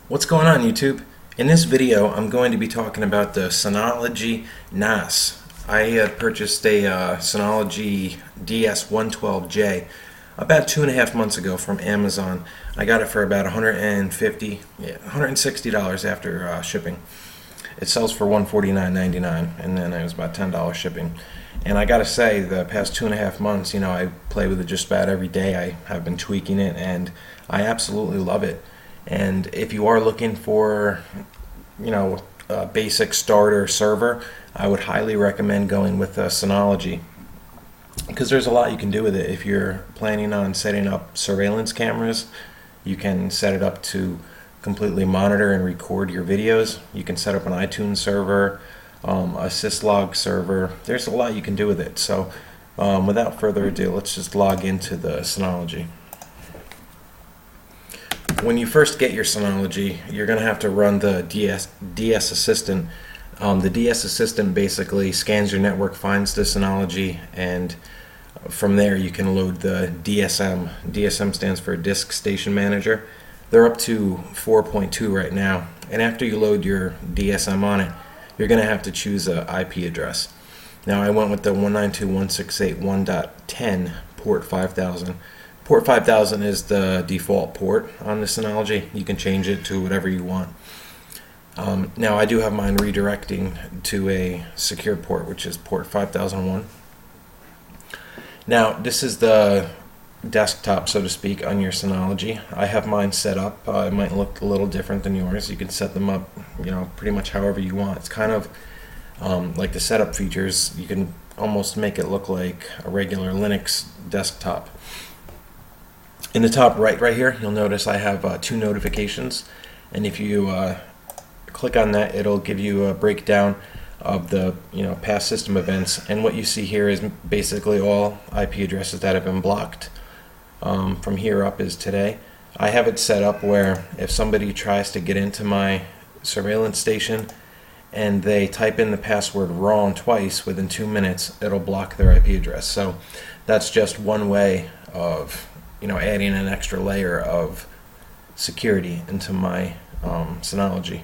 What's going on, YouTube? In this video, I'm going to be talking about the Synology NAS. I had purchased a Synology DS112J about 2.5 months ago from Amazon. I got it for about $160 after shipping. It sells for $149.99, and then it was about $10 shipping. And I gotta say, the past 2.5 months, I play with it just about every day. I have been tweaking it, and I absolutely love it. And if you are looking for, a basic starter server, I would highly recommend going with Synology because there's a lot you can do with it. If you're planning on setting up surveillance cameras, you can set it up to completely monitor and record your videos. You can set up an iTunes server, a syslog server. There's a lot you can do with it. So without further ado, let's just log into the Synology. When you first get your Synology, you're going to have to run the DS Assistant. The DS Assistant basically scans your network, finds the Synology, and from there you can load the DSM. DSM stands for Disk Station Manager. They're up to 4.2 right now, and after you load your DSM on it, you're going to have to choose an IP address. Now I went with the 192.168.1.10 port 5000. Port 5000 is the default port on the Synology. You can change it to whatever you want. Now I do have mine redirecting to a secure port, which is port 5001. Now this is the desktop, so to speak, on your Synology. I have mine set up. It might look a little different than yours. You can set them up, pretty much however you want. It's kind of like the setup features. You can almost make it look like a regular Linux desktop. In the top right here, you'll notice I have 2 notifications, and if you click on that, it'll give you a breakdown of the past system events. And what you see here is basically all IP addresses that have been blocked. From here up is today. I have it set up where if somebody tries to get into my surveillance station and they type in the password wrong twice within 2 minutes, it'll block their IP address. So that's just one way of adding an extra layer of security into my Synology.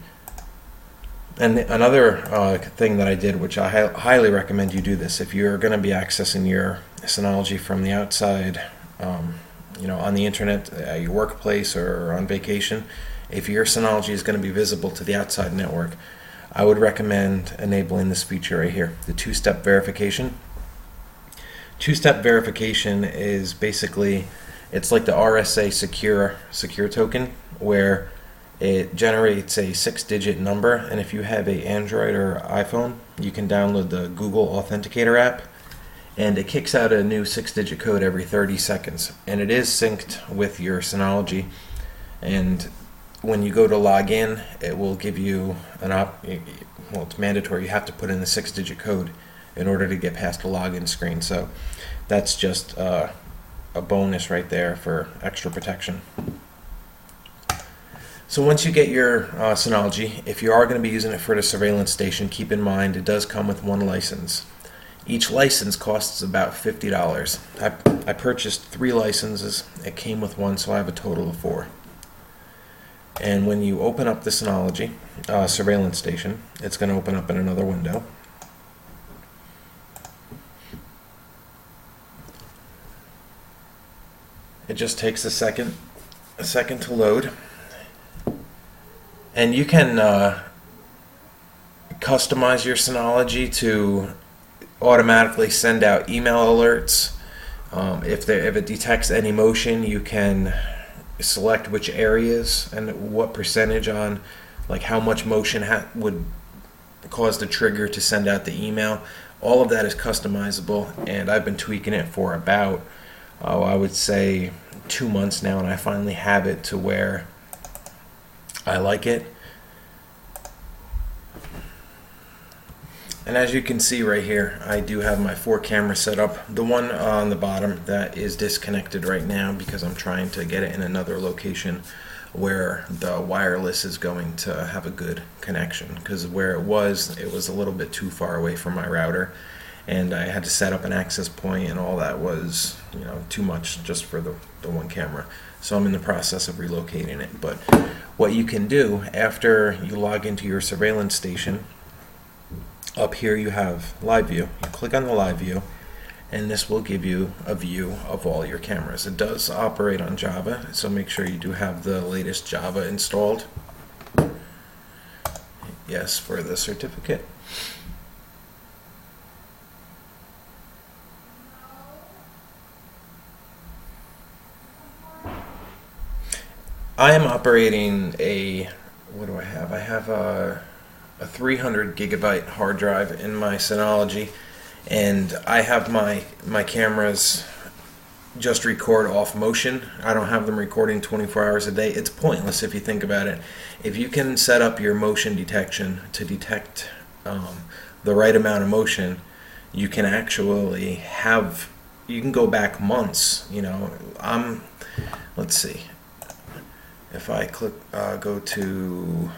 And another thing that I did, which I highly recommend you do this, if you're going to be accessing your Synology from the outside, on the internet, at your workplace or on vacation, if your Synology is going to be visible to the outside network, I would recommend enabling this feature right here, the two-step verification. Two-step verification is basically, it's like the RSA secure token, where it generates a 6-digit number, and if you have a Android or iPhone, you can download the Google Authenticator app, and it kicks out a new 6-digit code every 30 seconds. And it is synced with your Synology, and when you go to log in, it will give you well, it's mandatory. You have to put in the 6-digit code in order to get past the login screen. So that's just a bonus right there for extra protection. So once you get your Synology, if you are going to be using it for the surveillance station, keep in mind it does come with 1 license. Each license costs about $50. I purchased 3 licenses. It came with 1, so I have a total of 4. And when you open up the Synology surveillance station, it's going to open up in another window. It just takes a second to load. And you can customize your Synology to automatically send out email alerts. If it detects any motion, you can select which areas and what percentage on, like how much motion would cause the trigger to send out the email. All of that is customizable, and I've been tweaking it for about, I would say 2 months now, and I finally have it to where I like it. And as you can see right here, I do have my 4 cameras set up. The one on the bottom that is disconnected right now because I'm trying to get it in another location where the wireless is going to have a good connection, because where it was a little bit too far away from my router, and I had to set up an access point, and all that was too much just for the 1 camera. So I'm in the process of relocating it. But what you can do after you log into your surveillance station, up here you have live view. You click on the live view, and this will give you a view of all your cameras. It does operate on Java, so make sure you do have the latest Java installed. Yes, for the certificate. I am operating a, what do I have? I have a 300 gigabyte hard drive in my Synology, and I have my cameras just record off motion. I don't have them recording 24 hours a day. It's pointless if you think about it. If you can set up your motion detection to detect the right amount of motion, you can actually have, you can go back months. You know, let's see. If I click, go to,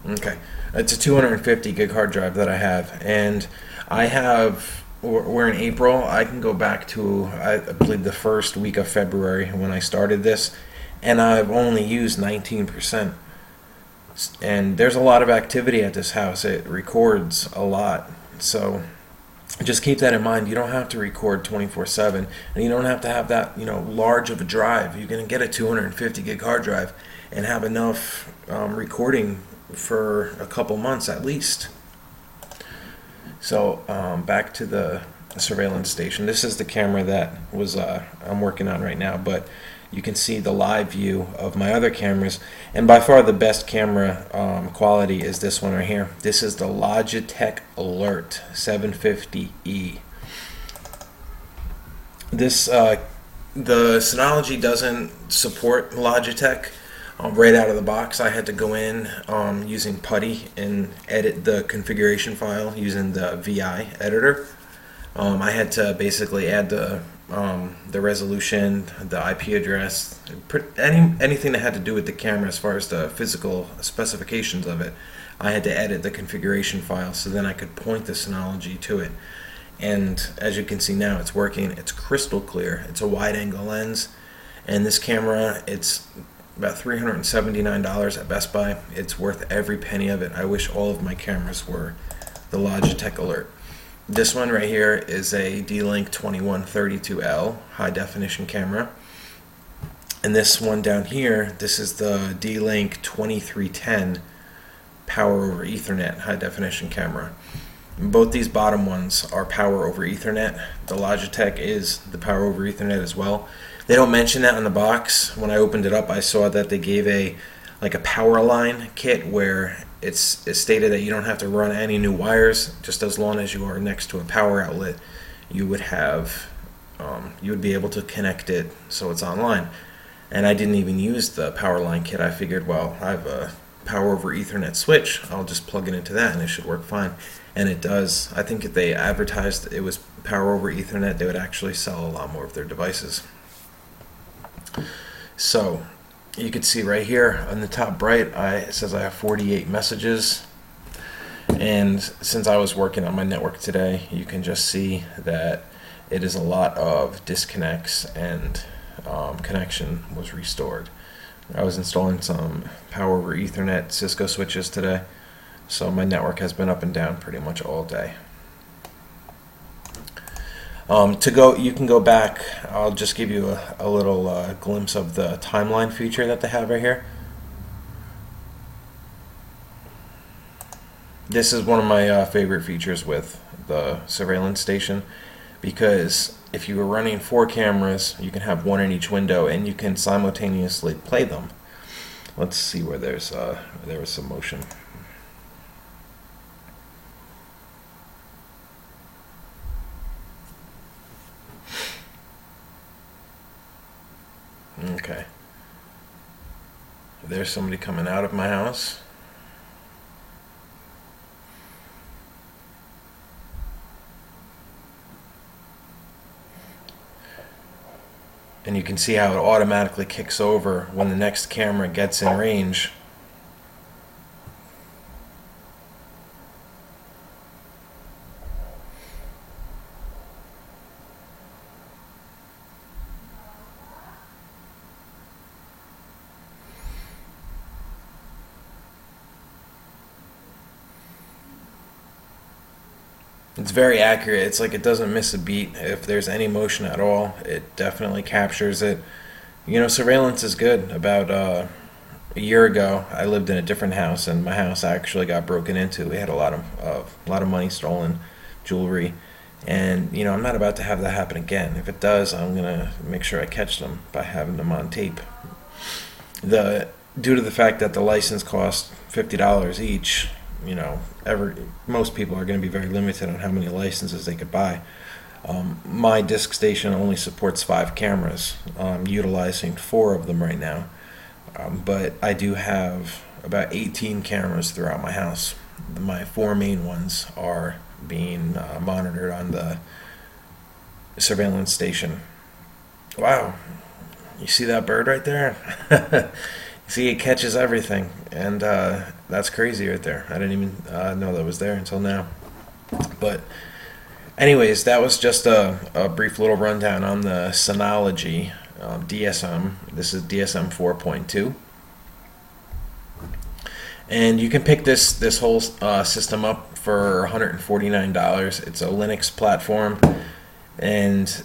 okay, it's a 250 gig hard drive that I have, and I have, we're in April. I can go back to, I believe, the first week of February when I started this, and I've only used 19%. And there's a lot of activity at this house. It records a lot, so just keep that in mind. You don't have to record 24/7, and you don't have to have that, you know, large of a drive. You can get a 250 gig hard drive and have enough recording for a couple months at least. So back to the surveillance station. This is the camera that was I'm working on right now, but you can see the live view of my other cameras, and by far the best camera quality is this one right here. This is the Logitech Alert 750E. This the Synology doesn't support Logitech right out of the box. I had to go in using Putty and edit the configuration file using the VI editor. I had to basically add the resolution, the IP address, anything that had to do with the camera as far as the physical specifications of it. I had to edit the configuration file so then I could point the Synology to it. And as you can see now, it's working. It's crystal clear. It's a wide angle lens, and this camera, it's about $379 at Best Buy. It's worth every penny of it. I wish all of my cameras were the Logitech Alert. This one right here is a D-Link 2132L high definition camera. And this one down here, this is the D-Link 2310 power over Ethernet high definition camera. Both these bottom ones are power over Ethernet. The Logitech is the power over Ethernet as well. They don't mention that on the box. When I opened it up, I saw that they gave a power line kit where it's stated that you don't have to run any new wires. Just as long as you are next to a power outlet, you would have you would be able to connect it so it's online. And I didn't even use the power line kit. I figured, well, I have a power over Ethernet switch. I'll just plug it into that and it should work fine. And it does. I think if they advertised it was power over Ethernet, they would actually sell a lot more of their devices. So you can see right here on the top right, it says I have 48 messages. And since I was working on my network today, you can just see that it is a lot of disconnects and connection was restored. I was installing some power over Ethernet Cisco switches today, so my network has been up and down pretty much all day. You can go back. I'll just give you a little glimpse of the timeline feature that they have right here. This is one of my favorite features with the surveillance station, because if you were running 4 cameras, you can have one in each window and you can simultaneously play them. Let's see where there was some motion. Okay. There's somebody coming out of my house. And you can see how it automatically kicks over when the next camera gets in range. It's very accurate. It's like it doesn't miss a beat. If there's any motion at all, it definitely captures it. Surveillance is good. About a year ago, I lived in a different house, and my house actually got broken into. We had a lot of money stolen, jewelry, and I'm not about to have that happen again. If it does, I'm gonna make sure I catch them by having them on tape. The Due to the fact that the license costs $50 each, most people are going to be very limited on how many licenses they could buy. My disc station only supports 5 cameras. I'm utilizing 4 of them right now, but I do have about 18 cameras throughout my house. My 4 main ones are being monitored on the surveillance station. Wow, you see that bird right there? See, it catches everything, and that's crazy right there. I didn't even know that was there until now. But anyways, that was just a brief little rundown on the Synology DSM. This is DSM 4.2. And you can pick this whole system up for $149. It's a Linux platform. And,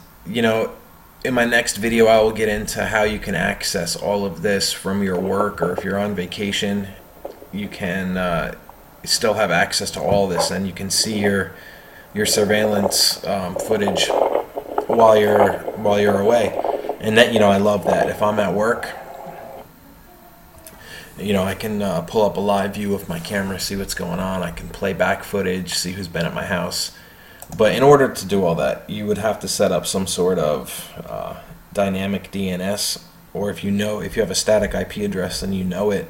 in my next video, I will get into how you can access all of this from your work, or if you're on vacation, you can still have access to all this, and you can see your surveillance footage while you're away. And that I love that. If I'm at work, I can pull up a live view of my camera, see what's going on. I can play back footage, see who's been at my house. But in order to do all that, you would have to set up some sort of dynamic DNS, or if you have a static IP address and it,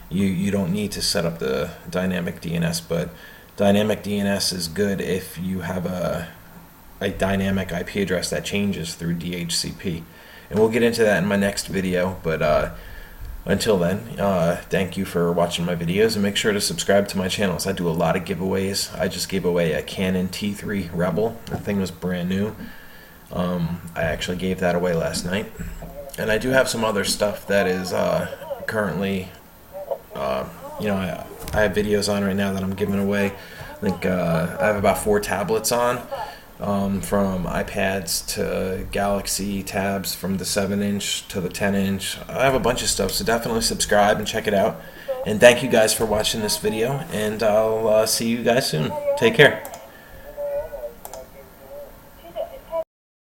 you don't need to set up the dynamic DNS. But dynamic DNS is good if you have a dynamic IP address that changes through DHCP. And we'll get into that in my next video, but until then, thank you for watching my videos, and make sure to subscribe to my channels. I do a lot of giveaways. I just gave away a Canon T3 Rebel. The thing was brand new. I actually gave that away last night. And I do have some other stuff that is currently, I have videos on right now that I'm giving away. I think I have about 4 tablets on. From iPads to Galaxy tabs, from the 7-inch to the 10-inch. I have a bunch of stuff, so definitely subscribe and check it out. And thank you guys for watching this video, and I'll see you guys soon. Take care.